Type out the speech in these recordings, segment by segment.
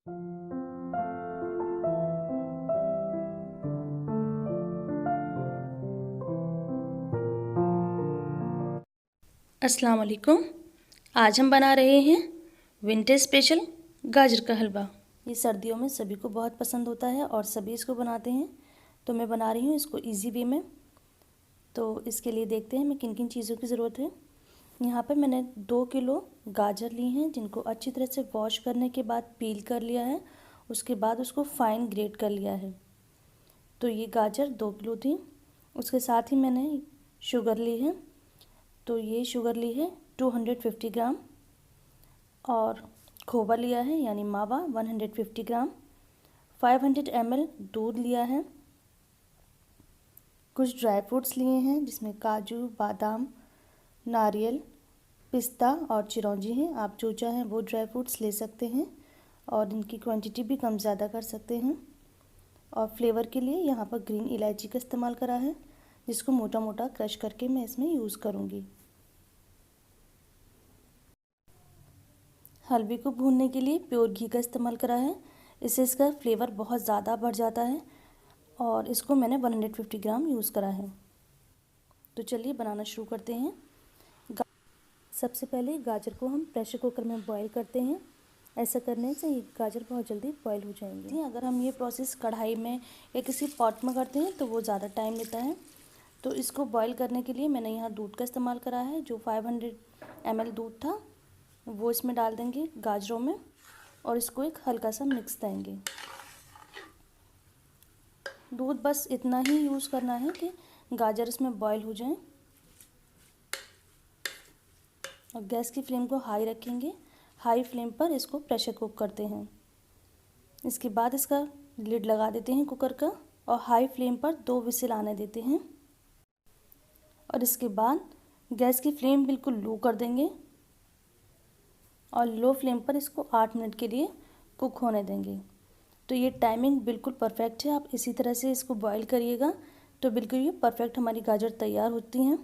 अस्सलाम वालेकुम। आज हम बना रहे हैं विंटर स्पेशल गाजर का हलवा। ये सर्दियों में सभी को बहुत पसंद होता है और सभी इसको बनाते हैं, तो मैं बना रही हूँ इसको इजी वे में। तो इसके लिए देखते हैं हमें किन किन चीज़ों की ज़रूरत है। यहाँ पर मैंने 2 किलो गाजर ली हैं, जिनको अच्छी तरह से वॉश करने के बाद पील कर लिया है, उसके बाद उसको फाइन ग्रेट कर लिया है। तो ये गाजर 2 किलो थी। उसके साथ ही मैंने शुगर ली है, तो ये शुगर ली है 250 ग्राम, और खोवा लिया है यानी मावा 150 ग्राम, 500 ml दूध लिया है, कुछ ड्राई फ्रूट्स लिए हैं जिसमें काजू, बादाम, नारियल, पिस्ता और चिरौंजी हैं। आप जो चाहें वो ड्राई फ्रूट्स ले सकते हैं और इनकी क्वांटिटी भी कम ज़्यादा कर सकते हैं। और फ्लेवर के लिए यहाँ पर ग्रीन इलायची का इस्तेमाल करा है, जिसको मोटा मोटा क्रश करके मैं इसमें यूज़ करूँगी। हलवे को भूनने के लिए प्योर घी का इस्तेमाल करा है, इससे इसका फ्लेवर बहुत ज़्यादा बढ़ जाता है, और इसको मैंने 150 ग्राम यूज़ करा है। तो चलिए बनाना शुरू करते हैं। सबसे पहले गाजर को हम प्रेशर कुकर में बॉईल करते हैं। ऐसा करने से ये गाजर बहुत जल्दी बॉईल हो जाएंगे। अगर हम ये प्रोसेस कढ़ाई में या किसी पॉट में करते हैं तो वो ज़्यादा टाइम लेता है। तो इसको बॉईल करने के लिए मैंने यहाँ दूध का इस्तेमाल करा है। जो 500 ml दूध था वो इसमें डाल देंगे गाजरों में, और इसको एक हल्का सा मिक्स देंगे। दूध बस इतना ही यूज़ करना है कि गाजर इसमें बॉईल हो जाएं, और गैस की फ्लेम को हाई रखेंगे। हाई फ्लेम पर इसको प्रेशर कुक करते हैं। इसके बाद इसका लिड लगा देते हैं कुकर का, और हाई फ्लेम पर 2 विसिल आने देते हैं, और इसके बाद गैस की फ्लेम बिल्कुल लो कर देंगे और लो फ्लेम पर इसको 8 मिनट के लिए कुक होने देंगे। तो ये टाइमिंग बिल्कुल परफेक्ट है। आप इसी तरह से इसको बॉईल करिएगा तो बिल्कुल ये परफेक्ट हमारी गाजर तैयार होती हैं।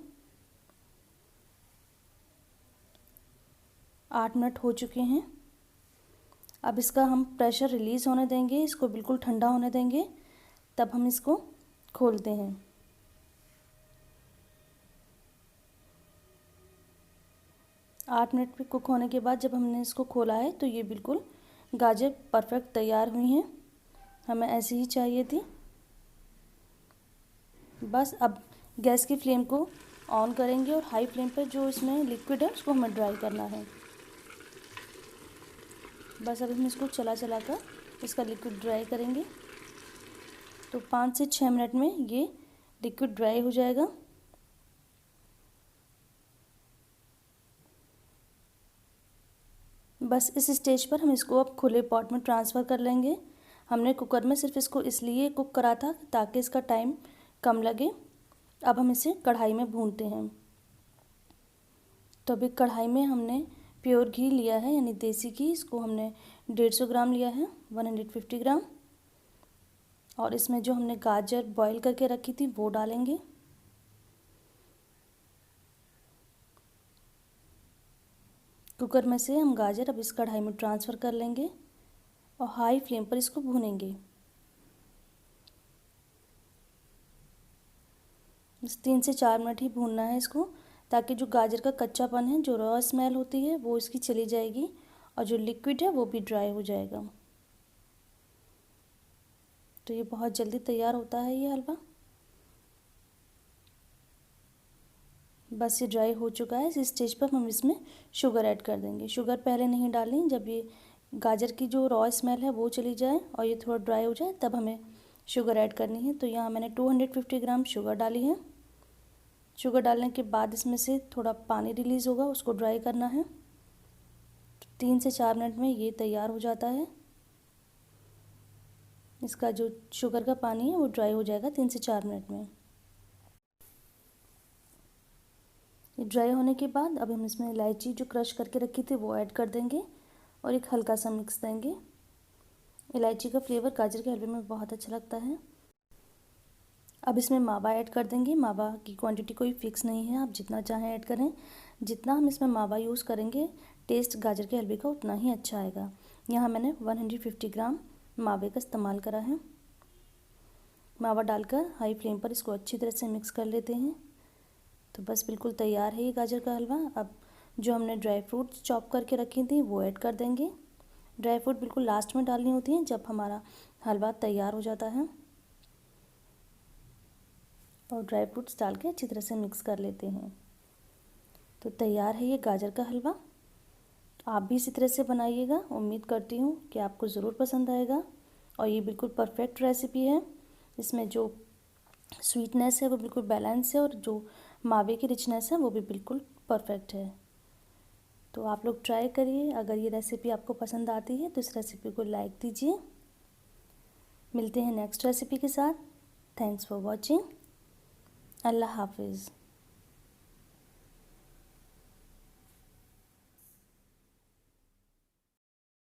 8 मिनट हो चुके हैं। अब इसका हम प्रेशर रिलीज़ होने देंगे, इसको बिल्कुल ठंडा होने देंगे, तब हम इसको खोलते हैं। आठ मिनट पे कुक होने के बाद जब हमने इसको खोला है तो ये बिल्कुल गाजर परफेक्ट तैयार हुई हैं। हमें ऐसी ही चाहिए थी। बस अब गैस की फ्लेम को ऑन करेंगे और हाई फ्लेम पर जो इसमें लिक्विड है उसको हमें ड्राई करना है। बस अब हम इसको चला चला कर इसका लिक्विड ड्राई करेंगे। तो 5 से 6 मिनट में ये लिक्विड ड्राई हो जाएगा। बस इस स्टेज पर हम इसको अब खुले पॉट में ट्रांसफ़र कर लेंगे। हमने कुकर में सिर्फ इसको इसलिए कुक करा था ताकि इसका टाइम कम लगे। अब हम इसे कढ़ाई में भूनते हैं। तो अभी कढ़ाई में हमने प्योर घी लिया है यानी देसी घी, इसको हमने 150 ग्राम लिया है, 150 ग्राम। और इसमें जो हमने गाजर बॉईल करके रखी थी वो डालेंगे। कुकर में से हम गाजर अब इस कढ़ाई में ट्रांसफ़र कर लेंगे और हाई फ्लेम पर इसको भूनेंगे। बस 3 से 4 मिनट ही भूनना है इसको, ताकि जो गाजर का कच्चापन है, जो रॉ स्मेल होती है वो इसकी चली जाएगी और जो लिक्विड है वो भी ड्राई हो जाएगा। तो ये बहुत जल्दी तैयार होता है ये हलवा। बस ये ड्राई हो चुका है। इस स्टेज पर हम इसमें शुगर ऐड कर देंगे। शुगर पहले नहीं डालें, जब ये गाजर की जो रॉ स्मेल है वो चली जाए और ये थोड़ा ड्राई हो जाए तब हमें शुगर ऐड करनी है। तो यहाँ मैंने 250 ग्राम शुगर डाली है। शुगर डालने के बाद इसमें से थोड़ा पानी रिलीज़ होगा, उसको ड्राई करना है। 3 से 4 मिनट में ये तैयार हो जाता है। इसका जो शुगर का पानी है वो ड्राई हो जाएगा 3 से 4 मिनट में। ये ड्राई होने के बाद अब हम इसमें इलायची जो क्रश करके रखी थी वो ऐड कर देंगे और एक हल्का सा मिक्स देंगे। इलायची का फ्लेवर गाजर के हलवे में बहुत अच्छा लगता है। अब इसमें मावा ऐड कर देंगे। मावा की क्वांटिटी कोई फिक्स नहीं है, आप जितना चाहें ऐड करें। जितना हम इसमें मावा यूज़ करेंगे टेस्ट गाजर के हलवे का उतना ही अच्छा आएगा। यहाँ मैंने 150 ग्राम मावे का इस्तेमाल करा है। मावा डालकर हाई फ्लेम पर इसको अच्छी तरह से मिक्स कर लेते हैं। तो बस बिल्कुल तैयार है ये गाजर का हलवा। अब जो हमने ड्राई फ्रूट्स चॉप करके रखी थी वो ऐड कर देंगे। ड्राई फ्रूट बिल्कुल लास्ट में डालनी होती है जब हमारा हलवा तैयार हो जाता है। और ड्राई फ्रूट्स डाल के अच्छी तरह से मिक्स कर लेते हैं। तो तैयार है ये गाजर का हलवा। आप भी इसी तरह से बनाइएगा। उम्मीद करती हूँ कि आपको ज़रूर पसंद आएगा। और ये बिल्कुल परफेक्ट रेसिपी है। इसमें जो स्वीटनेस है वो बिल्कुल बैलेंस है और जो मावे की रिचनेस है वो भी बिल्कुल परफेक्ट है। तो आप लोग ट्राई करिए। अगर ये रेसिपी आपको पसंद आती है तो इस रेसिपी को लाइक दीजिए। मिलते हैं नेक्स्ट रेसिपी के साथ। Thanks for watching. अल्लाह हाफिज़।